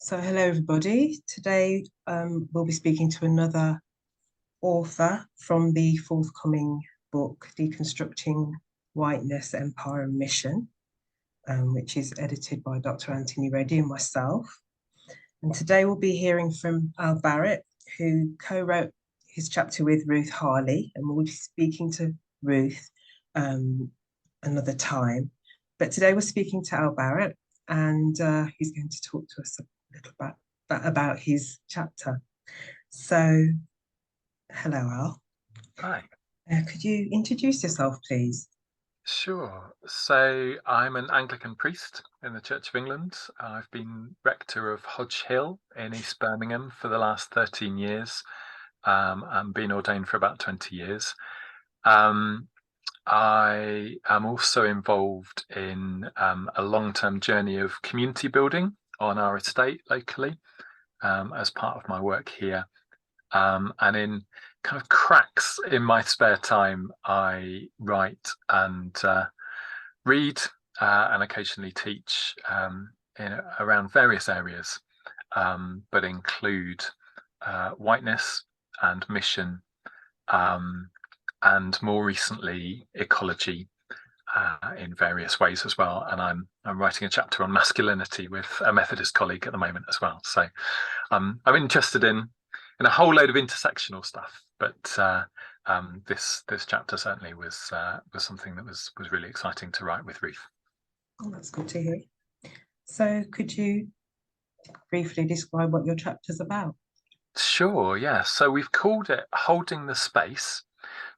So hello everybody. Today we'll be speaking to another author from the forthcoming book, Deconstructing Whiteness, Empire and Mission, which is edited by Dr. Anthony Reddie and myself. And today we'll be hearing from Al Barrett, who co-wrote his chapter with Ruth Harley, and we'll be speaking to Ruth another time. But today we're speaking to Al Barrett, and he's going to talk to us a little about his chapter. So, hello, Al. Hi. Could you introduce yourself, please? Sure. So I'm an Anglican priest in the Church of England. I've been rector of Hodge Hill in East Birmingham for the last 13 years and been ordained for about 20 years. I am also involved in a long-term journey of community building on our estate locally as part of my work here. And in kind of cracks in my spare time, I write and read and occasionally teach around various areas, but include whiteness and mission, and more recently ecology in various ways as well. And I'm writing a chapter on masculinity with a Methodist colleague at the moment as well. So I'm interested in a whole load of intersectional stuff, but this chapter certainly was something that was really exciting to write with Ruth. Oh, that's good to hear. So could you briefly describe what your chapter's about? Sure, yeah. So we've called it Holding the Space,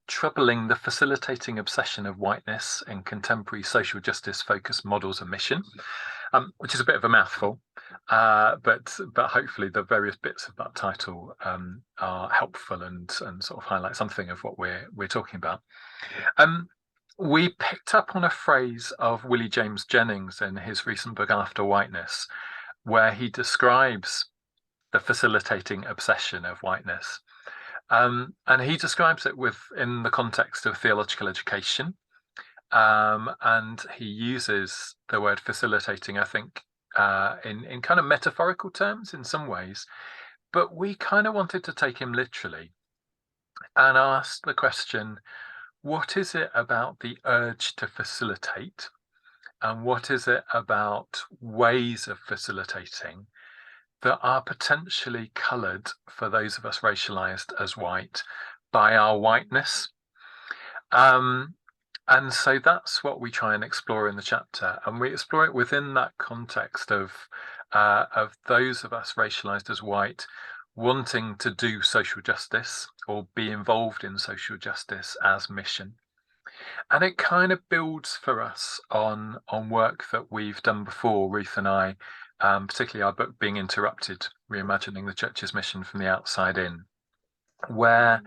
Troubling the Facilitating Obsession of Whiteness in Contemporary Social Justice Focused Models of Mission, which is a bit of a mouthful, but hopefully the various bits of that title are helpful and sort of highlight something of what we're talking about. We picked up on a phrase of Willie James Jennings in his recent book After Whiteness, where he describes the facilitating obsession of whiteness. And he describes it in the context of theological education. And he uses the word facilitating, I think, in kind of metaphorical terms in some ways. But we kind of wanted to take him literally and ask the question, what is it about the urge to facilitate? And what is it about ways of facilitating that are potentially coloured for those of us racialized as white by our whiteness? And so that's what we try and explore in the chapter, and we explore it within that context of those of us racialized as white wanting to do social justice or be involved in social justice as mission. And it kind of builds for us on work that we've done before, Ruth and I, particularly our book Being Interrupted, Reimagining the Church's Mission from the Outside In, where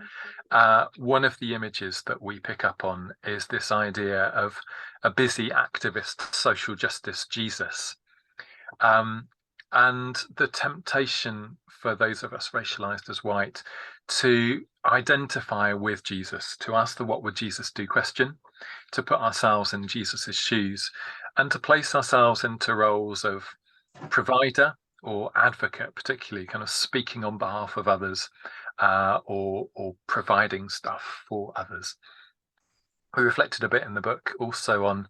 one of the images that we pick up on is this idea of a busy activist social justice Jesus, and the temptation for those of us racialized as white to identify with Jesus, to ask the what would Jesus do question, to put ourselves in Jesus's shoes, and to place ourselves into roles of provider or advocate, particularly kind of speaking on behalf of others, or providing stuff for others. We reflected a bit in the book also on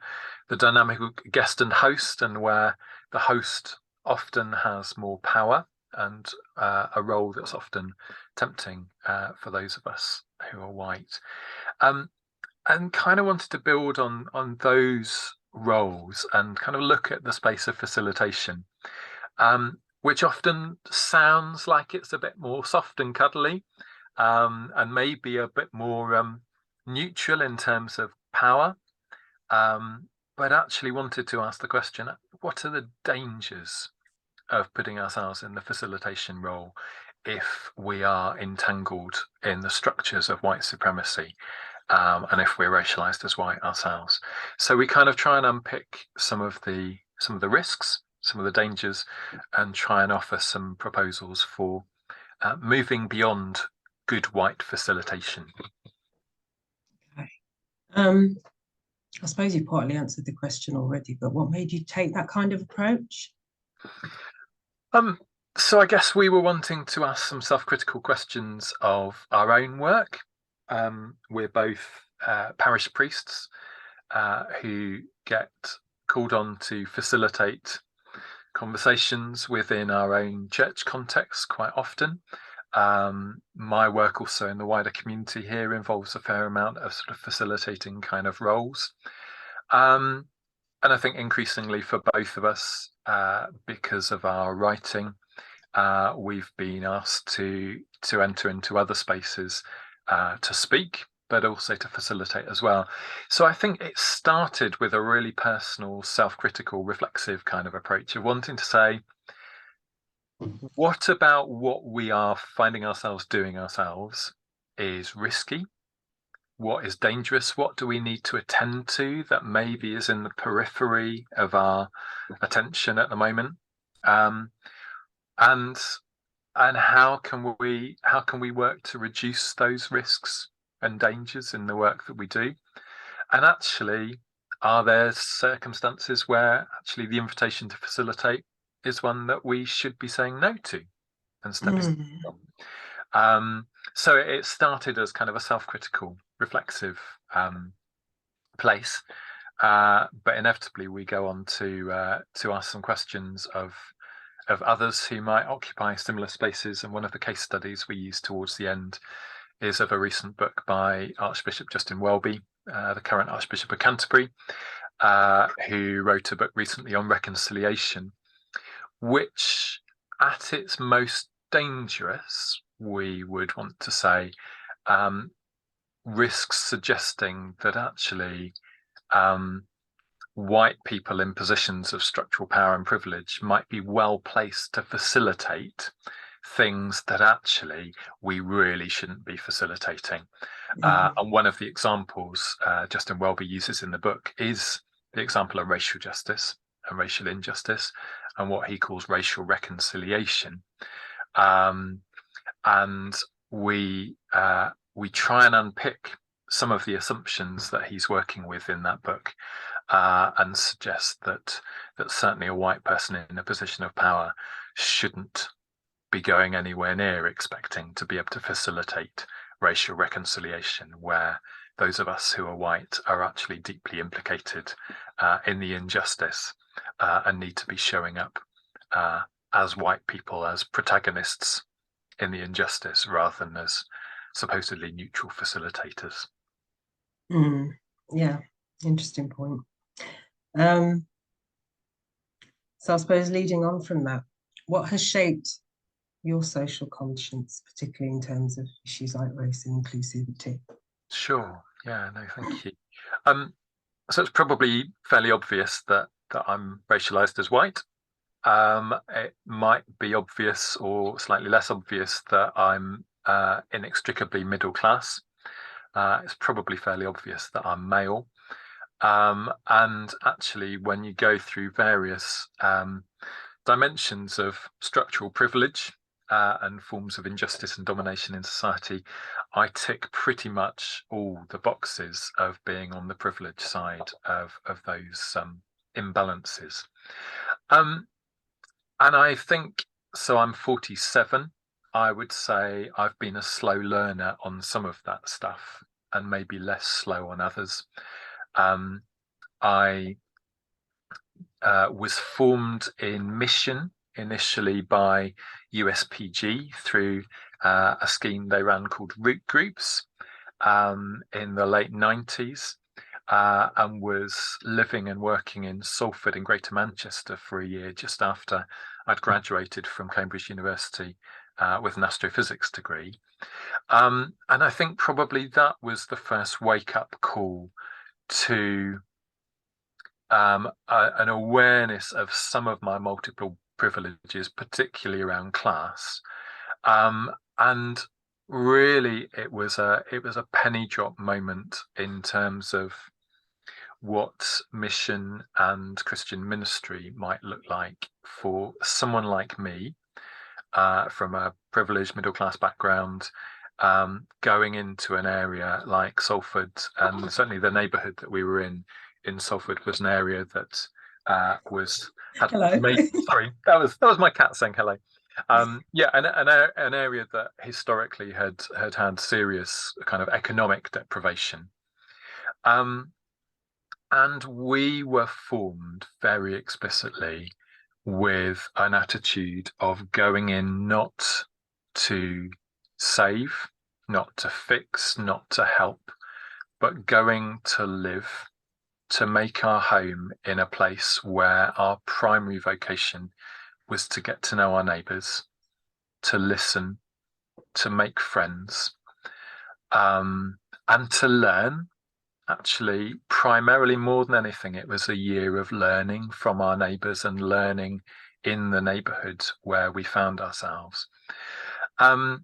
the dynamic of guest and host, and where the host often has more power and a role that's often tempting for those of us who are white. And kind of wanted to build on those roles and kind of look at the space of facilitation, which often sounds like it's a bit more soft and cuddly, and maybe a bit more neutral in terms of power, but actually wanted to ask the question, what are the dangers of putting ourselves in the facilitation role if we are entangled in the structures of white supremacy, and if we're racialized as white ourselves? So we kind of try and unpick some of the risks, some of the dangers, and try and offer some proposals for moving beyond good white facilitation. Okay. I suppose you partly answered the question already, but what made you take that kind of approach? So I guess we were wanting to ask some self-critical questions of our own work. We're both parish priests who get called on to facilitate conversations within our own church context quite often. My work also in the wider community here involves a fair amount of sort of facilitating kind of roles. And I think increasingly for both of us, because of our writing, we've been asked to enter into other spaces to speak, but also to facilitate as well. So I think it started with a really personal, self-critical, reflexive kind of approach of wanting to say, what about what we are finding ourselves doing ourselves is risky? What is dangerous? What do we need to attend to that maybe is in the periphery of our attention at the moment? And how can we work to reduce those risks and dangers in the work that we do? And actually, are there circumstances where actually the invitation to facilitate is one that we should be saying no to and stepping from? So it started as kind of a self-critical, reflexive place, but inevitably we go on to ask some questions of others who might occupy similar spaces. And one of the case studies we use towards the end is of a recent book by Archbishop Justin Welby, the current Archbishop of Canterbury, who wrote a book recently on reconciliation, which at its most dangerous, we would want to say, risks suggesting that actually white people in positions of structural power and privilege might be well placed to facilitate things that actually we really shouldn't be facilitating. And one of the examples Justin Welby uses in the book is the example of racial justice and racial injustice and what he calls racial reconciliation. And we try and unpick some of the assumptions that he's working with in that book, and suggest that certainly a white person in a position of power shouldn't be going anywhere near expecting to be able to facilitate racial reconciliation, where those of us who are white are actually deeply implicated in the injustice and need to be showing up as white people, as protagonists in the injustice rather than as supposedly neutral facilitators. Yeah, interesting point. So I suppose leading on from that, what has shaped your social conscience, particularly in terms of issues like race and inclusivity? Sure. Yeah, no, thank you. So it's probably fairly obvious that I'm racialized as white. It might be obvious or slightly less obvious that I'm inextricably middle class. It's probably fairly obvious that I'm male. And actually, when you go through various dimensions of structural privilege and forms of injustice and domination in society, I tick pretty much all the boxes of being on the privileged side of those imbalances. And I think, so I'm 47, I would say I've been a slow learner on some of that stuff and maybe less slow on others. I was formed in mission initially by USPG through a scheme they ran called Root Groups in the late 90s, and was living and working in Salford in Greater Manchester for a year just after I'd graduated from Cambridge University with an astrophysics degree. And I think probably that was the first wake-up call to an awareness of some of my multiple privileges, particularly around class, and really it was a penny drop moment in terms of what mission and Christian ministry might look like for someone like me, from a privileged middle class background, going into an area like Salford, and certainly the neighbourhood that we were in Salford was an area that Hello. sorry, that was my cat saying hello. Yeah, an area that historically had serious kind of economic deprivation. Um, and we were formed very explicitly with an attitude of going in not to save, not to fix, not to help, but going to live, to make our home in a place where our primary vocation was to get to know our neighbours, to listen, to make friends, and to learn. Actually, primarily more than anything, it was a year of learning from our neighbours and learning in the neighbourhood where we found ourselves. And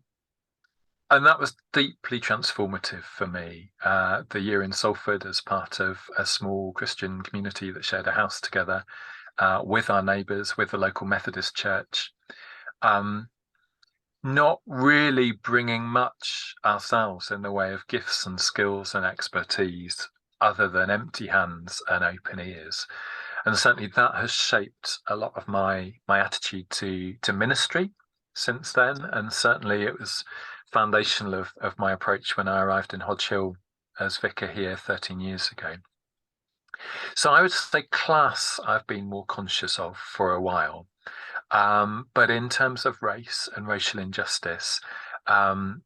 that was deeply transformative for me. The year in Salford as part of a small Christian community that shared a house together with our neighbours, with the local Methodist church. Not really bringing much ourselves in the way of gifts and skills and expertise other than empty hands and open ears. And certainly that has shaped a lot of my attitude to ministry since then. And certainly it was foundational of my approach when I arrived in Hodge Hill as vicar here 13 years ago. So I would say class I've been more conscious of for a while. But in terms of race and racial injustice, I've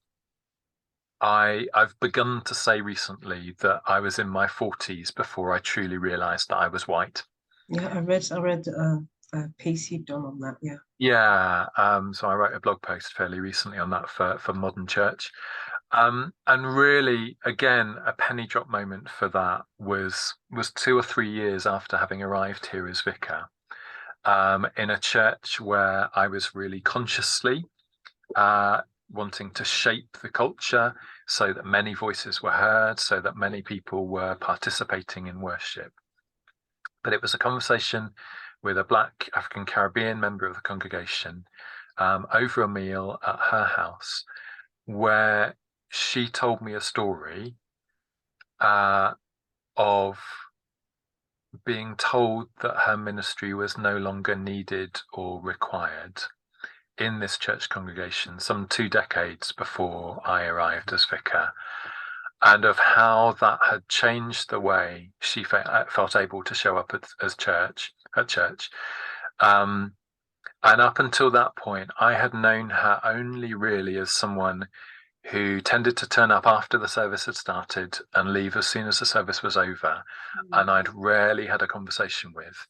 begun to say recently that I was in my 40s before I truly realised that I was white. Yeah, I read a piece you'd done on that. Yeah. Yeah. So I wrote a blog post fairly recently on that for Modern Church. And really, again, a penny drop moment for that was 2 or 3 years after having arrived here as vicar. In a church where I was really consciously wanting to shape the culture so that many voices were heard, so that many people were participating in worship. But it was a conversation with a Black African Caribbean member of the congregation over a meal at her house, where she told me a story of being told that her ministry was no longer needed or required in this church congregation some 2 decades before I arrived as vicar, and of how that had changed the way she felt able to show up at church. And up until that point, I had known her only really as someone who tended to turn up after the service had started and leave as soon as the service was over, and I'd rarely had a conversation with.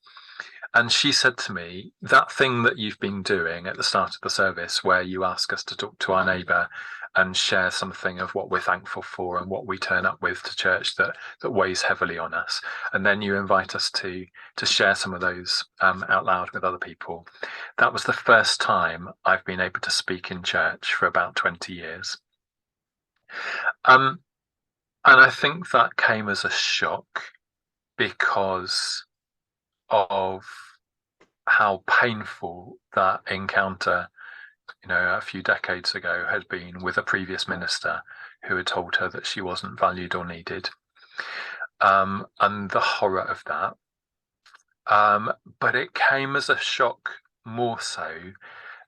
And she said to me, that thing that you've been doing at the start of the service, where you ask us to talk to our neighbour and share something of what we're thankful for and what we turn up with to church that weighs heavily on us, and then you invite us to share some of those out loud with other people. That was the first time I've been able to speak in church for about 20 years. And I think that came as a shock because of how painful that encounter, a few decades ago had been with a previous minister who had told her that she wasn't valued or needed, and the horror of that. But it came as a shock more so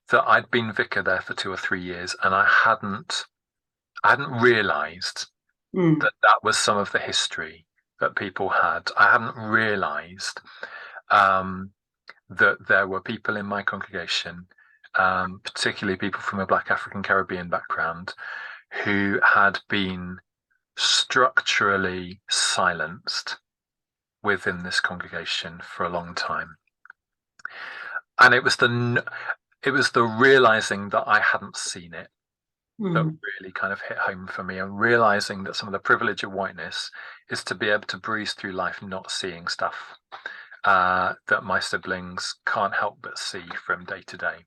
that I'd been vicar there for 2 or 3 years, and I hadn't realised that was some of the history that people had. I hadn't realised that there were people in my congregation, particularly people from a Black African Caribbean background, who had been structurally silenced within this congregation for a long time. And it was the realizing that I hadn't seen it that really kind of hit home for me, and realizing that some of the privilege of whiteness is to be able to breeze through life not seeing stuff that my siblings can't help but see from day to day.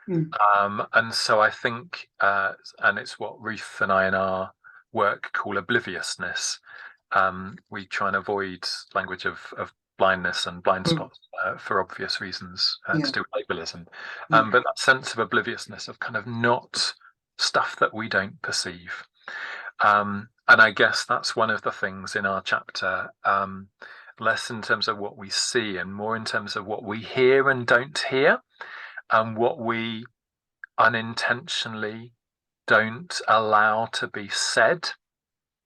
And so I think, and it's what Ruth and I in our work call obliviousness. We try and avoid language of blindness and blind spots for obvious reasons to do with ableism. But that sense of obliviousness, of kind of not stuff that we don't perceive. And I guess that's one of the things in our chapter, less in terms of what we see and more in terms of what we hear and don't hear, and what we unintentionally don't allow to be said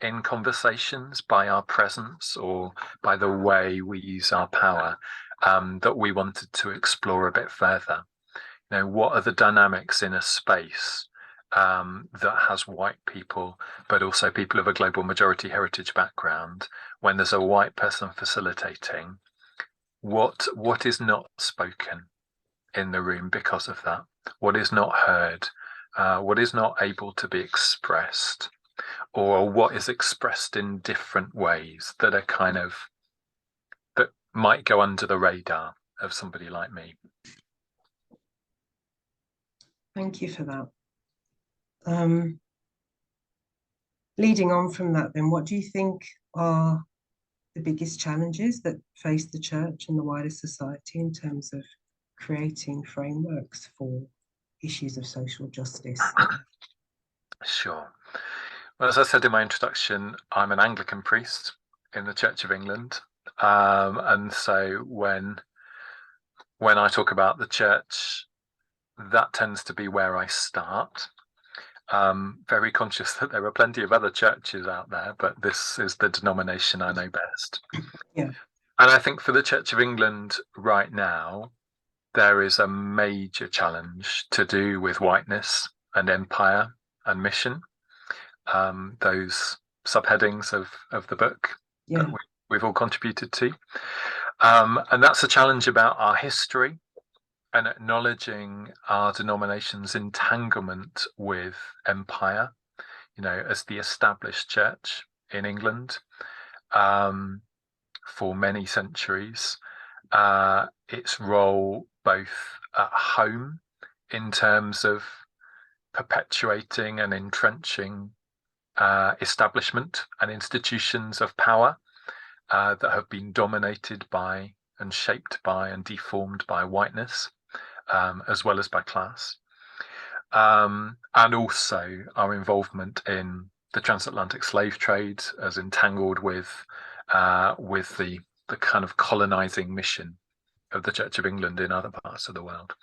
in conversations by our presence or by the way we use our power, that we wanted to explore a bit further. You know, what are the dynamics in a space that has white people, but also people of a global majority heritage background? When there's a white person facilitating, what is not spoken in the room because of that? What is not heard? What is not able to be expressed? Or what is expressed in different ways that are that might go under the radar of somebody like me? Thank you for that. Leading on from that, then, what do you think are the biggest challenges that face the church and the wider society in terms of creating frameworks for issues of social justice? Sure. Well, as I said in my introduction, I'm an Anglican priest in the Church of England. And so when I talk about the church, that tends to be where I start. Very conscious that there are plenty of other churches out there, but this is the denomination I know best. Yeah. And I think for the Church of England right now, there is a major challenge to do with whiteness and empire and mission. Those subheadings of the book that we've all contributed to. And that's a challenge about our history and acknowledging our denomination's entanglement with empire, you know, as the established church in England for many centuries, its role both at home in terms of perpetuating and entrenching establishment and institutions of power that have been dominated by and shaped by and deformed by whiteness, as well as by class, and also our involvement in the transatlantic slave trade as entangled with the kind of colonizing mission of the Church of England in other parts of the world.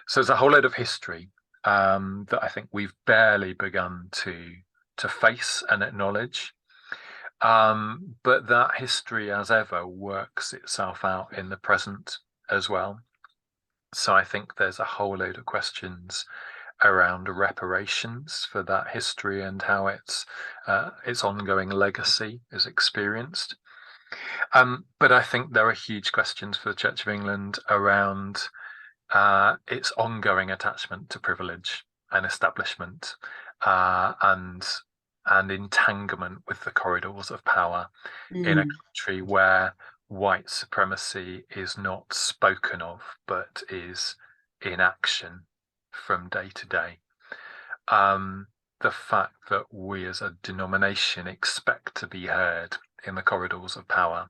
So there's a whole load of history that I think we've barely begun to face and acknowledge. But that history, as ever, works itself out in the present as well. So I think there's a whole load of questions around reparations for that history and how its ongoing legacy is experienced. But I think there are huge questions for the Church of England around its ongoing attachment to privilege and establishment, and entanglement with the corridors of power in a country where white supremacy is not spoken of, but is in action from day to day. The fact that we as a denomination expect to be heard in the corridors of power,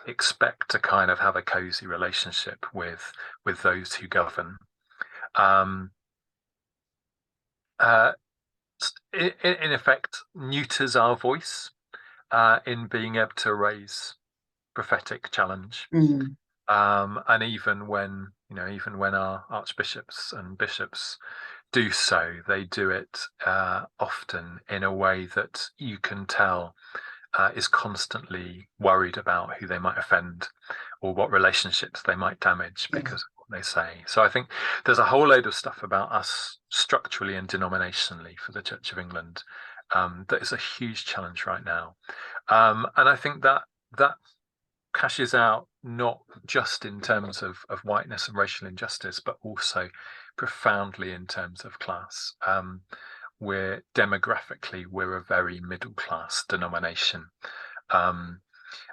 expect to kind of have a cozy relationship with those who govern, in effect neuters our voice in being able to raise prophetic challenge. And even when our archbishops and bishops do so, they do it often in a way that you can tell is constantly worried about who they might offend or what relationships they might damage because of what they say. So I think there's a whole load of stuff about us structurally and denominationally for the Church of England that is a huge challenge right now. And I think that cashes out not just in terms of whiteness and racial injustice, but also profoundly in terms of class. We're a very middle class denomination.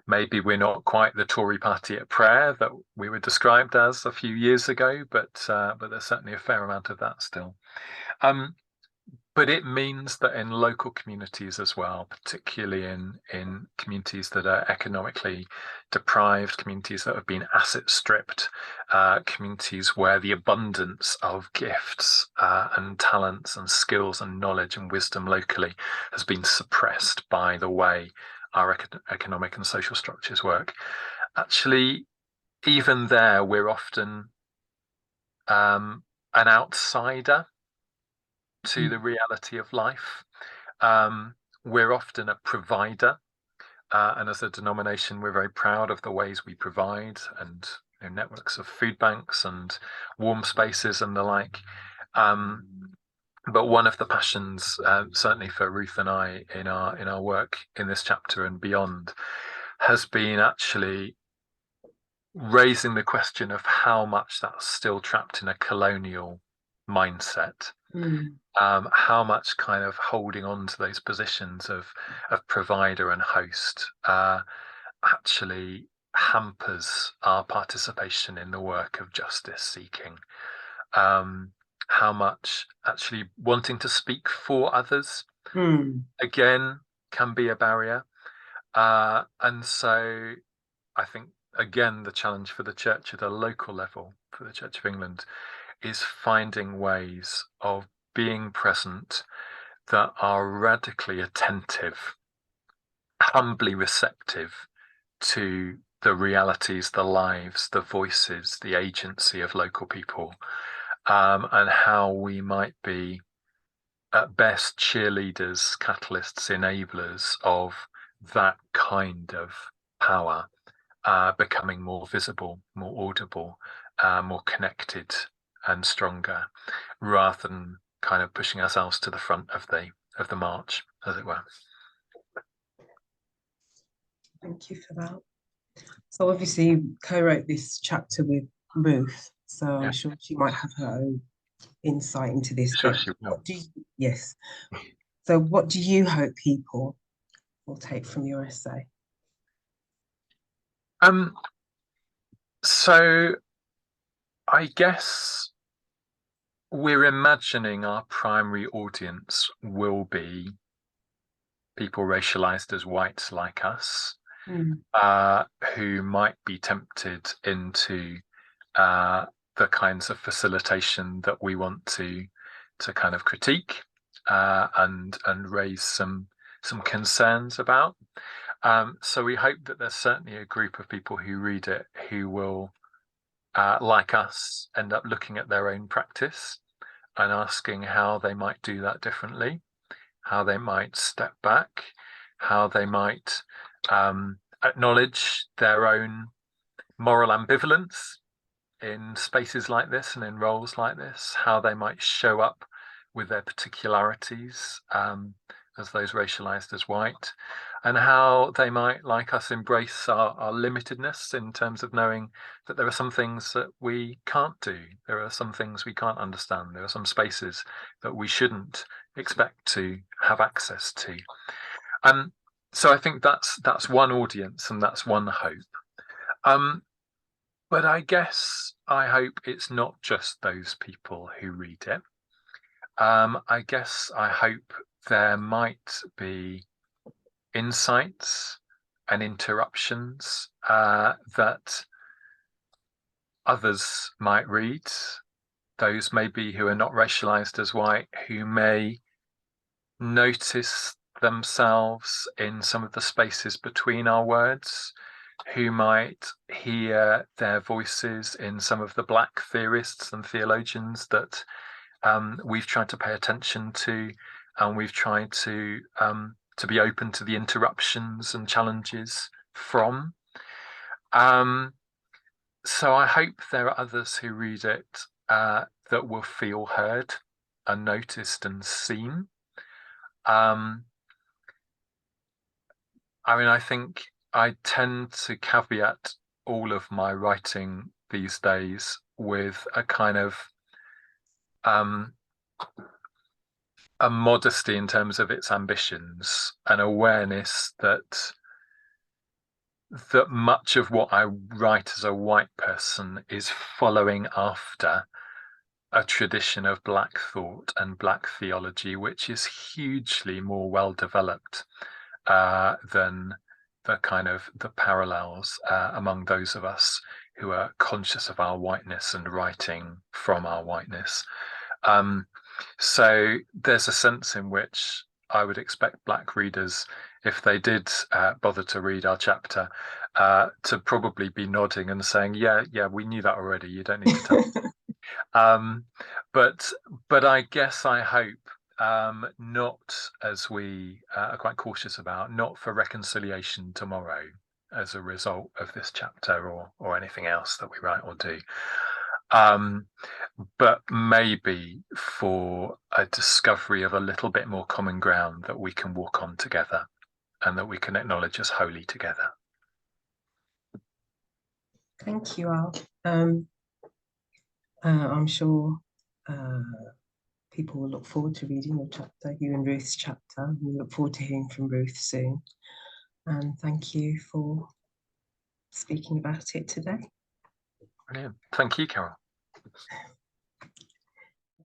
Maybe we're not quite the Tory party at prayer that we were described as a few years ago, but there's certainly a fair amount of that still. But it means that in local communities as well, particularly in communities that are economically deprived, communities that have been asset stripped, communities where the abundance of gifts and talents and skills and knowledge and wisdom locally has been suppressed by the way our economic and social structures work. Actually, even there, we're often an outsider to the reality of life. We're often a provider, and as a denomination, we're very proud of the ways we provide, and networks of food banks and warm spaces and the like. But one of the passions, certainly for Ruth and I, in our work in this chapter and beyond, has been actually raising the question of how much that's still trapped in a colonial mindset. How much kind of holding on to those positions of provider and host actually hampers our participation in the work of justice seeking. How much actually wanting to speak for others again can be a barrier. And so I think, again, the challenge for the church at a local level, for the Church of England, is finding ways of being present that are radically attentive, humbly receptive to the realities, the lives, the voices, the agency of local people, and how we might be, at best, cheerleaders, catalysts, enablers of that kind of power becoming more visible, more audible, more connected and stronger, rather than kind of pushing ourselves to the front of the march, as it were. Thank you for that. So obviously you co-wrote this chapter with Ruth, so yeah. I'm sure she might have her own insight into this. Sure, she will. Yes. So what do you hope people will take from your essay? So I guess we're imagining our primary audience will be people racialized as whites like us, who might be tempted into the kinds of facilitation that we want to kind of critique and raise some concerns about. So we hope that there's certainly a group of people who read it who will, like us, end up looking at their own practice and asking how they might do that differently, how they might step back, how they might acknowledge their own moral ambivalence in spaces like this and in roles like this, how they might show up with their particularities as those racialized as white, and how they might, like us, embrace our limitedness in terms of knowing that there are some things that we can't do, there are some things we can't understand, there are some spaces that we shouldn't expect to have access to. So I think that's one audience and that's one hope. But I guess I hope it's not just those people who read it. I guess I hope there might be insights and interruptions that others might read, those maybe who are not racialized as white, who may notice themselves in some of the spaces between our words, who might hear their voices in some of the Black theorists and theologians that we've tried to pay attention to, and we've tried to be open to the interruptions and challenges from. So I hope there are others who read it that will feel heard and noticed and seen. I mean, I think I tend to caveat all of my writing these days with a kind of a modesty in terms of its ambitions, an awareness that much of what I write as a white person is following after a tradition of Black thought and Black theology, which is hugely more well developed than the parallels among those of us who are conscious of our whiteness and writing from our whiteness. So there's a sense in which I would expect Black readers, if they did bother to read our chapter, to probably be nodding and saying, yeah, we knew that already, you don't need to tell us. But I guess I hope not, as we are quite cautious about, not for reconciliation tomorrow as a result of this chapter or anything else that we write or do, but maybe for a discovery of a little bit more common ground that we can walk on together and that we can acknowledge as holy together. Thank you, Al. I'm sure people will look forward to reading your chapter, you and Ruth's chapter. We look forward to hearing from Ruth soon. And thank you for speaking about it today. Brilliant. Thank you, Carol.